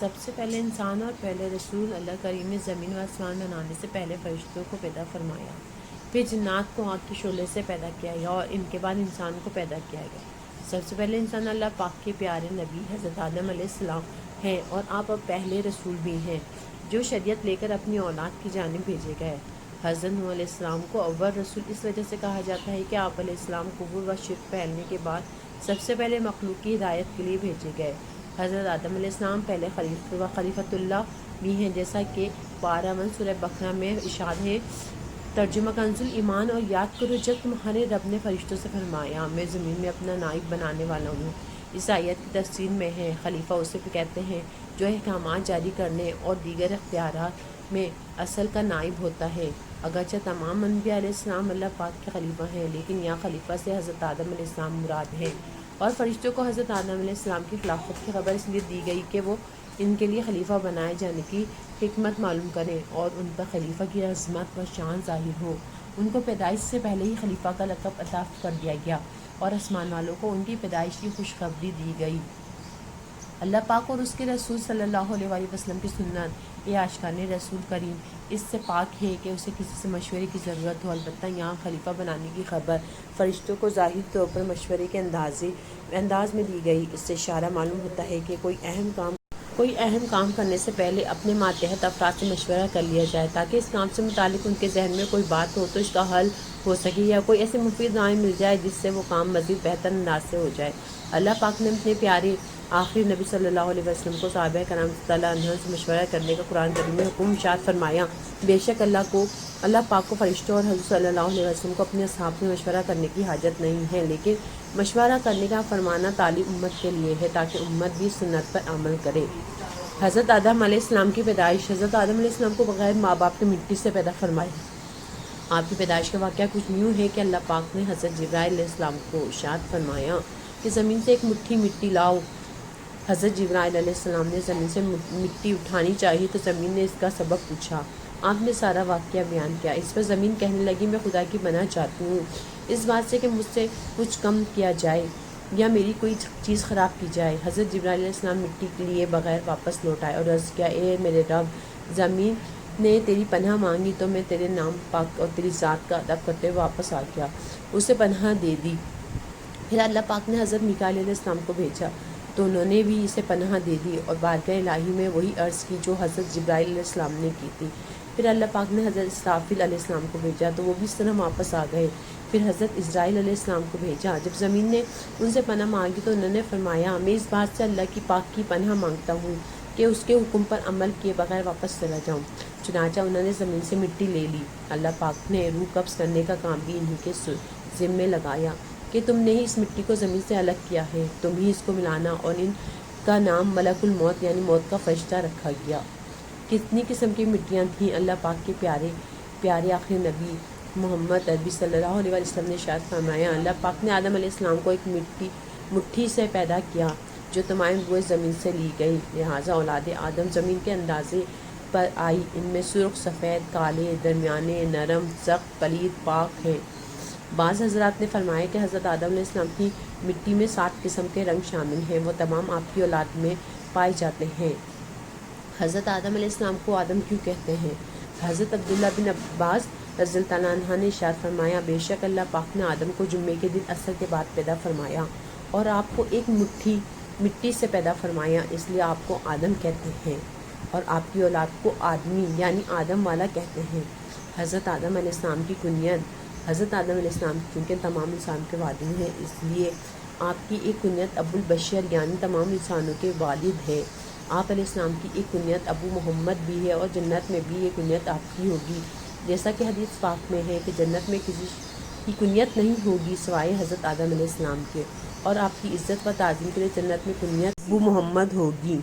سب سے پہلے انسان اور پہلے رسول اللہ کریم نے زمین و آسمان بنانے سے پہلے فرشتوں کو پیدا فرمایا، پھر جنات کو آگ کے شعلے سے پیدا کیا گیا اور ان کے بعد انسان کو پیدا کیا گیا۔ سب سے پہلے انسان اللہ پاک کے پیارے نبی حضرت آدم علیہ السلام ہیں، اور آپ اب پہلے رسول بھی ہیں جو شریعت لے کر اپنی اولاد کی جانب بھیجے گئے۔ حضرت نوح علیہ السلام کو اول رسول اس وجہ سے کہا جاتا ہے کہ آپ علیہ السلام کفر و شرک پھیلنے کے بعد سب سے پہلے مخلوق کی ہدایت کے لیے بھیجے گئے۔ حضرت آدم علیہ السلام پہلے خلیفۃ اللہ بھی ہیں، جیسا کہ 12 سورہ بقرہ میں ارشاد ہے، ترجمہ کنز ایمان، اور یاد کرو جب تمہارے رب نے فرشتوں سے فرمایا میں زمین میں اپنا نائب بنانے والا ہوں۔ اس آیت کی تفسیر میں ہے، خلیفہ اسے کہتے ہیں جو احکامات جاری کرنے اور دیگر اختیارات میں اصل کا نائب ہوتا ہے۔ اگرچہ تمام انبیاء علیہ السلام اللہ پاک کے خلیفہ ہیں، لیکن یہاں خلیفہ سے حضرت آدم علیہ السلام مراد ہے، اور فرشتوں کو حضرت آدم علیہ السلام کی خلافت کی خبر اس لیے دی گئی کہ وہ ان کے لیے خلیفہ بنائے جانے کی حکمت معلوم کریں اور ان پر خلیفہ کی عظمت و شان ظاہر ہو۔ ان کو پیدائش سے پہلے ہی خلیفہ کا لقب عطا کر دیا گیا اور آسمان والوں کو ان کی پیدائش کی خوشخبری دی گئی۔ اللہ پاک اور اس کے رسول صلی اللہ علیہ وآلہ وسلم کی سنت یہ آشکار رسول کریم اس سے پاک ہے کہ اسے کسی سے مشورے کی ضرورت ہو۔ البتہ یہاں خلیفہ بنانے کی خبر فرشتوں کو ظاہر طور پر مشورے کے انداز میں دی گئی۔ اس سے اشارہ معلوم ہوتا ہے کہ کوئی اہم کام کرنے سے پہلے اپنے ماتحت افراد سے مشورہ کر لیا جائے، تاکہ اس کام سے متعلق ان کے ذہن میں کوئی بات ہو تو اس کا حل ہو سکے، یا کوئی ایسی مفید رائے مل جائے جس سے وہ کام مزید بہتر انداز سے ہو جائے۔ اللہ پاک نے اپنے پیارے آخری نبی صلی اللہ علیہ وسلم کو صحابہ کرام رضی اللہ عنہم سے مشورہ کرنے کا قرآن کریم میں حکم ارشاد فرمایا، بے شک اللہ پاک کو فرشتوں اور حضور صلی اللہ علیہ وسلم کو اپنے اصحاب سے مشورہ کرنے کی حاجت نہیں ہے، لیکن مشورہ کرنے کا فرمانا تعلیم امت کے لیے ہے تاکہ امت بھی سنت پر عمل کرے۔ حضرت آدم علیہ السلام کی پیدائش۔ حضرت آدم علیہ السلام کو بغیر ماں باپ کے مٹی سے پیدا فرمایا۔ آپ کی پیدائش کا واقعہ کچھ یوں ہے کہ اللہ پاک نے حضرت جبرائیل علیہ السلام کو ارشاد فرمایا کہ زمین سے ایک مٹھی مٹی لاؤ۔ حضرت جبرائیل علیہ السلام نے زمین سے مٹی اٹھانی چاہی تو زمین نے اس کا سبب پوچھا۔ آپ نے سارا واقعہ بیان کیا۔ اس پر زمین کہنے لگی میں خدا کی پناہ چاہتی ہوں اس بات سے کہ مجھ سے کچھ کم کیا جائے یا میری کوئی چیز خراب کی جائے۔ حضرت جبرائیل علیہ السلام مٹی کے لیے بغیر واپس لوٹ آئے اور عرض کیا، اے میرے رب، زمین نے تیری پناہ مانگی تو میں تیرے نام پاک اور تیری ذات کا ادب کرتے ہوئے واپس آ گیا، اسے پناہ دے دی۔ پھر اللہ پاک نے حضرت میکائیل علیہ السلام کو بھیجا تو انہوں نے بھی اسے پناہ دے دی اور بارگاہ الہی میں وہی عرض کی جو حضرت جبرائیل علیہ السلام نے کی تھی۔ پھر اللہ پاک نے حضرت اسرافیل علیہ السلام کو بھیجا تو وہ بھی اس طرح واپس آ گئے۔ پھر حضرت اسرائیل علیہ السلام کو بھیجا۔ جب زمین نے ان سے پناہ مانگی تو انہوں نے فرمایا، میں اس بات سے اللہ کی پاک کی پناہ مانگتا ہوں کہ اس کے حکم پر عمل کیے بغیر واپس چلا جاؤں۔ چنانچہ انہوں نے زمین سے مٹی لے لی۔ اللہ پاک نے روح قبض کرنے کا کام بھی انہی کے ذمے لگایا کہ تم نے ہی اس مٹی کو زمین سے الگ کیا ہے، تم ہی اس کو ملانا، اور ان کا نام ملک الموت یعنی موت کا فرشتہ رکھا گیا۔ کتنی قسم کی مٹیاں تھیں۔ اللہ پاک کے پیارے آخری نبی محمد عربی صلی اللہ علیہ وسلم نے ارشاد فرمایا، اللہ پاک نے آدم علیہ السلام کو ایک مٹھی سے پیدا کیا جو تمام بوئے زمین سے لی گئی، لہٰذا اولاد آدم زمین کے اندازے پر آئی۔ ان میں سرخ، سفید، کالے، درمیانے، نرم، سخت، پلید، پاک ہیں۔ بعض حضرات نے فرمایا کہ حضرت آدم علیہ السلام کی مٹی میں 7 قسم کے رنگ شامل ہیں، وہ تمام آپ کی اولاد میں پائے جاتے ہیں۔ حضرت آدم علیہ السلام کو آدم کیوں کہتے ہیں؟ حضرت عبداللہ بن عباس رضی اللہ عنہ نے ارشاد فرمایا، بے شک اللہ پاک نے آدم کو جمعے کے دن عصر کے بعد پیدا فرمایا اور آپ کو ایک مٹی سے پیدا فرمایا، اس لیے آپ کو آدم کہتے ہیں، اور آپ کی اولاد کو آدمی یعنی آدم والا کہتے ہیں۔ حضرت آدم علیہ السلام کی کنیت۔ حضرت آدم علیہ السلام کیونکہ تمام انسان کے والد ہیں، اس لیے آپ کی ایک کنیت ابو البشر یعنی تمام انسانوں کے والد ہے۔ آپ علیہ السلام کی ایک کنیت ابو محمد بھی ہے اور جنت میں بھی یہ کنیت آپ کی ہوگی، جیسا کہ حدیث پاک میں ہے کہ جنت میں کسی کی کنیت نہیں ہوگی سوائے حضرت آدم علیہ السلام کے، اور آپ کی عزت و تعظیم کے لیے جنت میں کنیت ابو محمد ہوگی۔